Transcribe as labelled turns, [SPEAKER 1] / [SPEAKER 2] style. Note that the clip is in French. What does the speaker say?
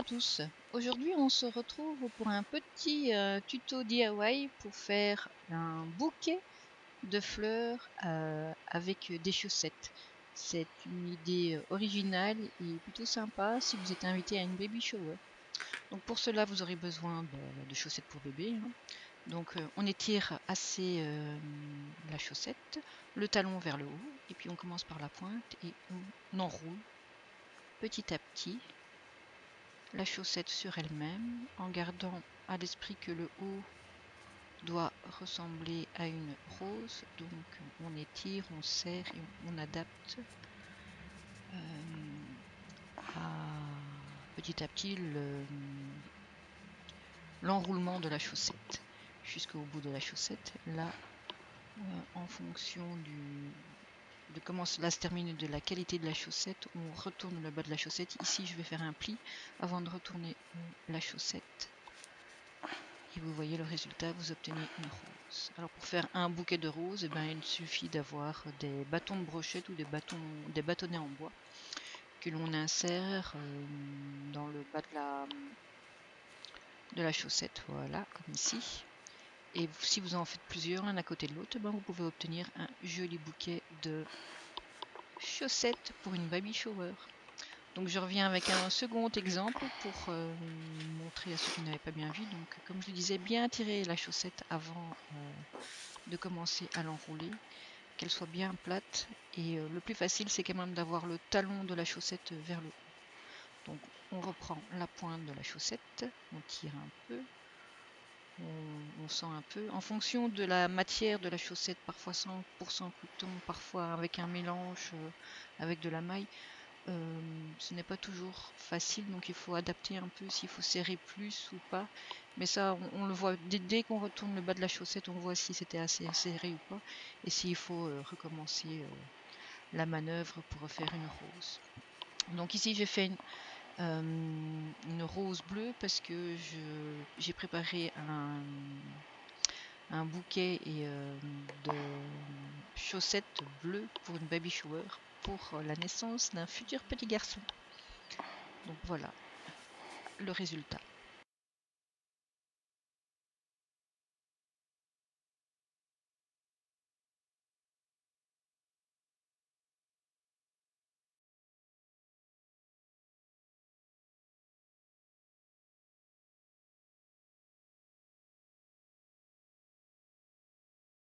[SPEAKER 1] tous, aujourd'hui on se retrouve pour un petit tuto DIY pour faire un bouquet de fleurs avec des chaussettes. C'est une idée originale et plutôt sympa si vous êtes invité à une baby shower. Donc pour cela vous aurez besoin de chaussettes pour bébé, hein. Donc on étire assez la chaussette, le talon vers le haut et puis on commence par la pointe et on enroule petit à petit la chaussette sur elle-même en gardant à l'esprit que le haut doit ressembler à une rose. Donc on étire, on serre et on adapte petit à petit l'enroulement de la chaussette jusqu'au bout de la chaussette. Là, en fonction de comment cela se termine et de la qualité de la chaussette, on retourne le bas de la chaussette. Ici je vais faire un pli avant de retourner la chaussette et vous voyez le résultat, vous obtenez une rose. Alors pour faire un bouquet de roses, il suffit d'avoir des bâtons de brochette ou des bâtonnets en bois que l'on insère dans le bas de la chaussette, voilà, comme ici. Et si vous en faites plusieurs l'un à côté de l'autre, vous pouvez obtenir un joli bouquet de chaussettes pour une baby shower. Donc je reviens avec un second exemple pour montrer à ceux qui n'avaient pas bien vu. Donc comme je le disais, bien tirer la chaussette avant de commencer à l'enrouler, qu'elle soit bien plate. Et le plus facile, c'est quand même d'avoir le talon de la chaussette vers le haut. Donc on reprend la pointe de la chaussette, on tire un peu, on sent un peu. En fonction de la matière de la chaussette, parfois 100% coton, parfois avec un mélange avec de la maille, ce n'est pas toujours facile, donc il faut adapter un peu s'il faut serrer plus ou pas. Mais ça, on le voit dès qu'on retourne le bas de la chaussette, on voit si c'était assez serré ou pas, et s'il faut recommencer la manœuvre pour refaire une rose. Donc ici j'ai fait une rose bleue parce que j'ai préparé un bouquet de chaussettes bleues pour une baby shower pour la naissance d'un futur petit garçon. Donc voilà le résultat.